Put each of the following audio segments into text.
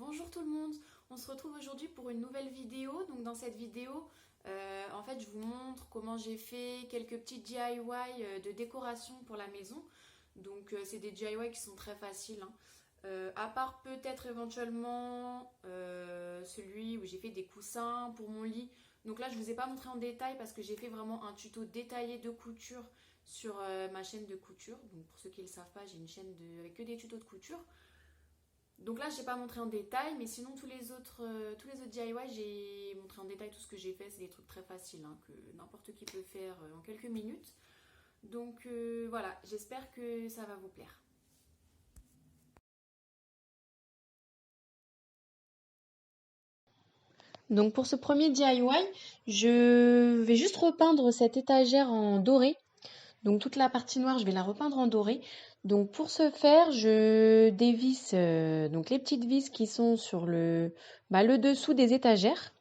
Bonjour tout le monde, on se retrouve aujourd'hui pour une nouvelle vidéo. Donc dans cette vidéo, en fait je vous montre comment j'ai fait quelques petits DIY de décoration pour la maison. Donc c'est des DIY qui sont très faciles, hein. À part peut-être éventuellement celui où j'ai fait des coussins pour mon lit. Donc là je ne vous ai pas montré en détail parce que j'ai fait vraiment un tuto détaillé de couture sur ma chaîne de couture. Donc pour ceux qui ne le savent pas, j'ai une chaîne avec que des tutos de couture. Donc là, je n'ai pas montré en détail, mais sinon tous les autres DIY, j'ai montré en détail tout ce que j'ai fait. C'est des trucs très faciles, hein, que n'importe qui peut faire en quelques minutes. Donc voilà, j'espère que ça va vous plaire. Donc pour ce premier DIY, je vais juste repeindre cette étagère en doré. Donc toute la partie noire, je vais la repeindre en doré. Donc pour ce faire, je dévisse donc les petites vis qui sont sur le dessous des étagères.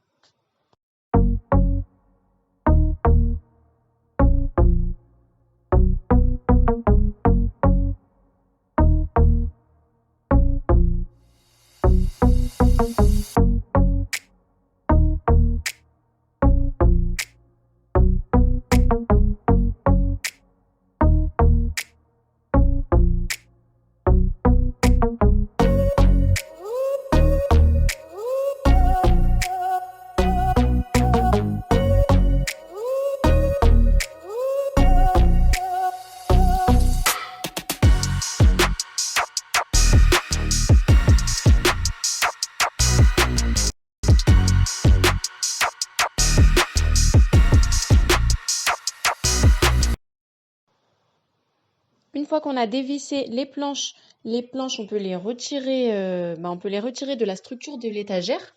Une fois qu'on a dévissé les planches on peut les retirer, on peut les retirer de la structure de l'étagère.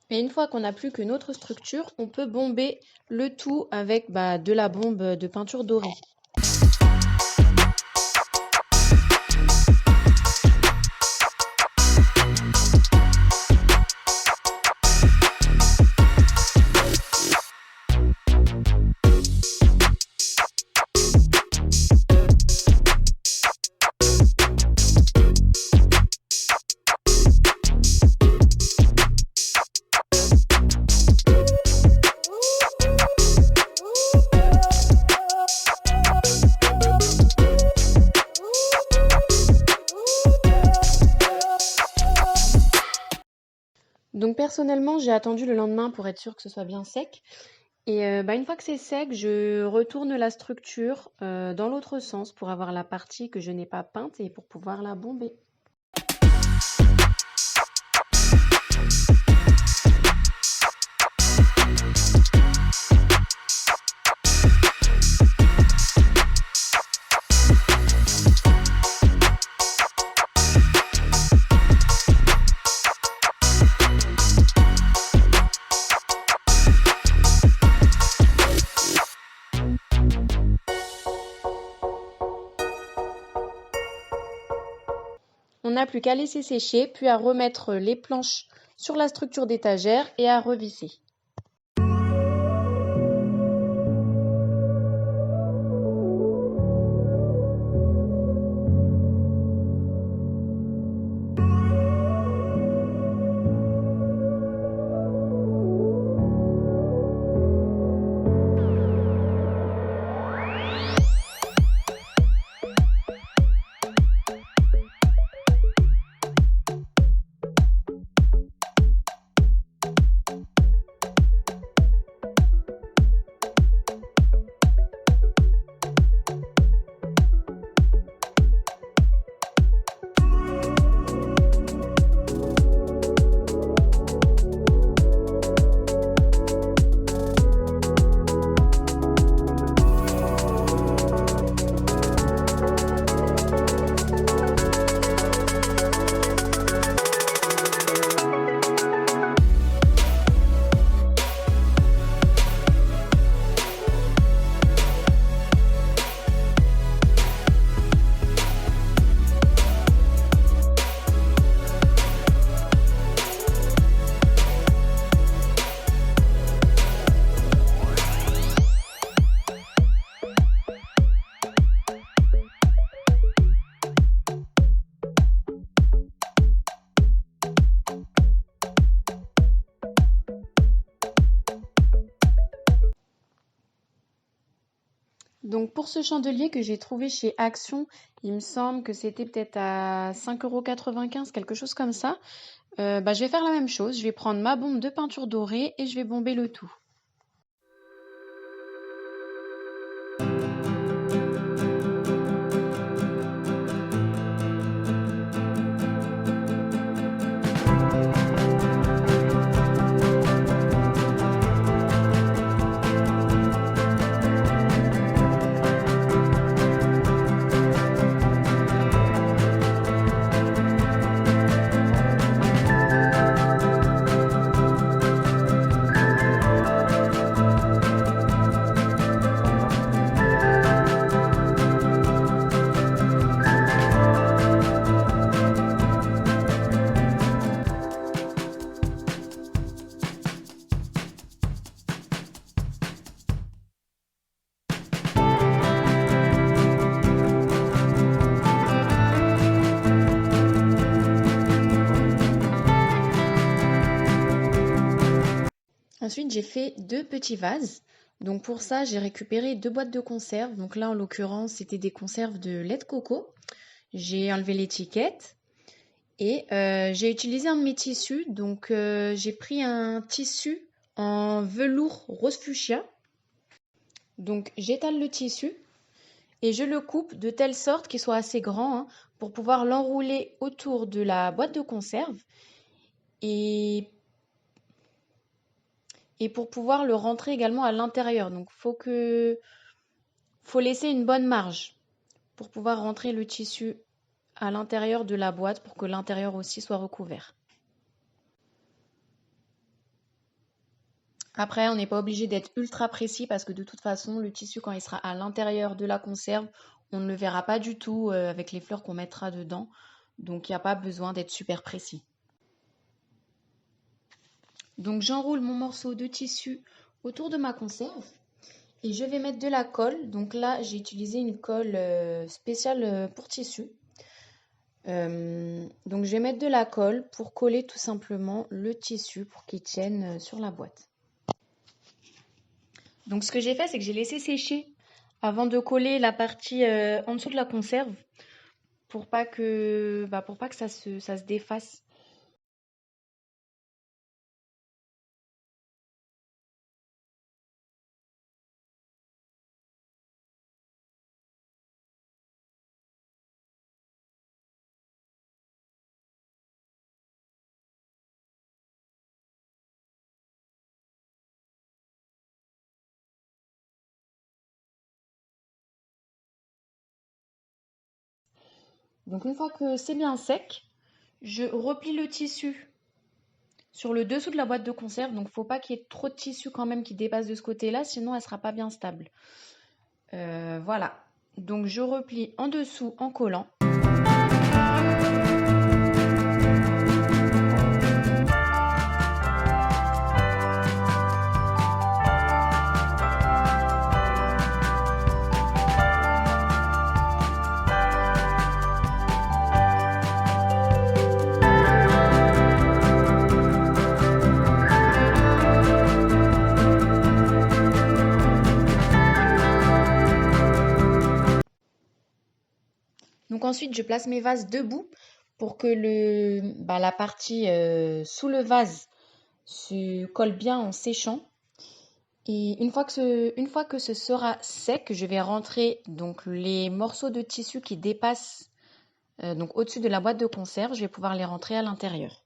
Et une fois qu'on n'a plus que notre structure, on peut bomber le tout avec de la bombe de peinture dorée. Donc personnellement, j'ai attendu le lendemain pour être sûre que ce soit bien sec. Et une fois que c'est sec, je retourne la structure dans l'autre sens pour avoir la partie que je n'ai pas peinte et pour pouvoir la bomber. On n'a plus qu'à laisser sécher, puis à remettre les planches sur la structure d'étagère et à revisser. Donc pour ce chandelier que j'ai trouvé chez Action, il me semble que c'était peut-être à 5,95 €, quelque chose comme ça. Je vais faire la même chose. Je vais prendre ma bombe de peinture dorée et je vais bomber le tout. Ensuite, j'ai fait 2 petits vases. Donc pour ça, j'ai récupéré 2 boîtes de conserve. Donc là, en l'occurrence, c'était des conserves de lait de coco. J'ai enlevé l'étiquette et j'ai utilisé un de mes tissus. Donc j'ai pris un tissu en velours rose fuchsia. Donc j'étale le tissu et je le coupe de telle sorte qu'il soit assez grand pour pouvoir l'enrouler autour de la boîte de conserve et pour pouvoir le rentrer également à l'intérieur. Donc faut laisser une bonne marge pour pouvoir rentrer le tissu à l'intérieur de la boîte pour que l'intérieur aussi soit recouvert. Après, on n'est pas obligé d'être ultra précis parce que de toute façon, le tissu, quand il sera à l'intérieur de la conserve, on ne le verra pas du tout avec les fleurs qu'on mettra dedans. Donc, il n'y a pas besoin d'être super précis. Donc, j'enroule mon morceau de tissu autour de ma conserve et je vais mettre de la colle. Donc là, j'ai utilisé une colle spéciale pour tissu. Donc, je vais mettre de la colle pour coller tout simplement le tissu pour qu'il tienne sur la boîte. Donc ce que j'ai fait, c'est que j'ai laissé sécher avant de coller la partie en dessous de la conserve pour pas que ça se défasse. Donc une fois que c'est bien sec, je replie le tissu sur le dessous de la boîte de conserve. Donc faut pas qu'il y ait trop de tissu quand même qui dépasse de ce côté-là, sinon elle sera pas bien stable. Voilà. Donc je replie en dessous en collant. Donc ensuite, je place mes vases debout pour que la partie sous le vase se colle bien en séchant. Et une fois que ce sera sec, je vais rentrer donc les morceaux de tissu qui dépassent donc au-dessus de la boîte de conserve, je vais pouvoir les rentrer à l'intérieur.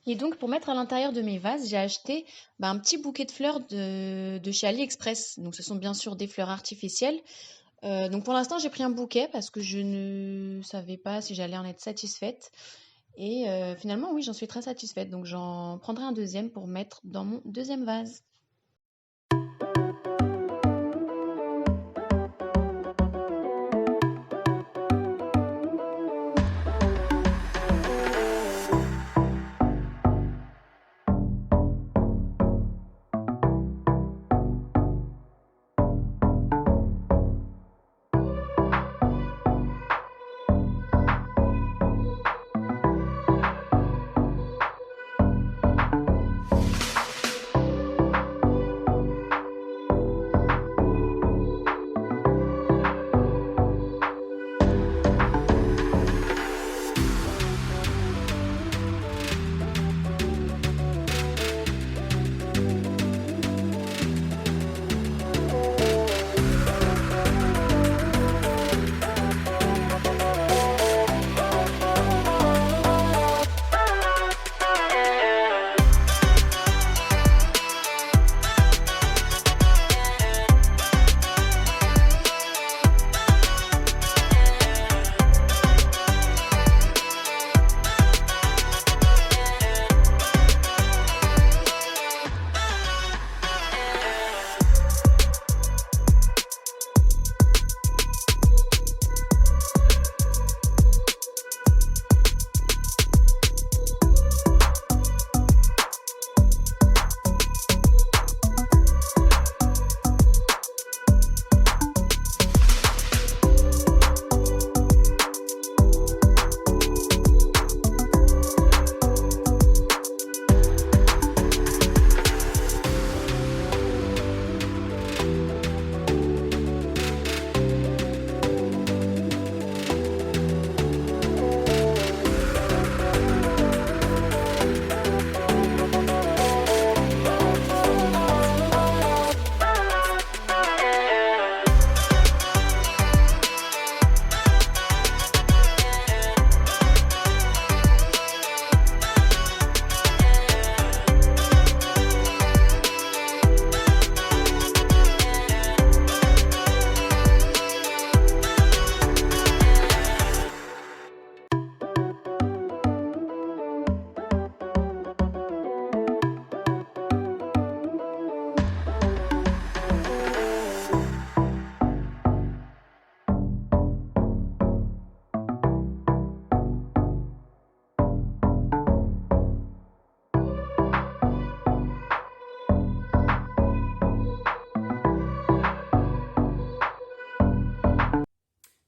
Et donc, pour mettre à l'intérieur de mes vases, j'ai acheté un petit bouquet de fleurs de chez AliExpress. Donc, ce sont bien sûr des fleurs artificielles. Donc, pour l'instant, j'ai pris un bouquet parce que je ne savais pas si j'allais en être satisfaite. Et finalement, oui, j'en suis très satisfaite. Donc, j'en prendrai un deuxième pour mettre dans mon deuxième vase.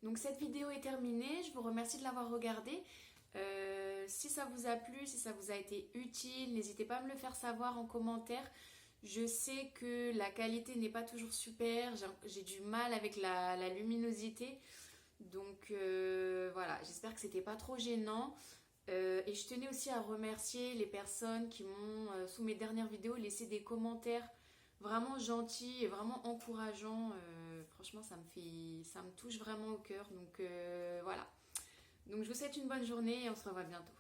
Donc cette vidéo est terminée, je vous remercie de l'avoir regardée. Si ça vous a plu, si ça vous a été utile, n'hésitez pas à me le faire savoir en commentaire. Je sais que la qualité n'est pas toujours super, j'ai du mal avec la luminosité. Donc voilà, j'espère que c'était pas trop gênant. Et je tenais aussi à remercier les personnes qui m'ont, sous mes dernières vidéos, laissé des commentaires vraiment gentils et vraiment encourageants. Franchement, ça me touche vraiment au cœur. Donc voilà. Donc je vous souhaite une bonne journée et on se revoit bientôt.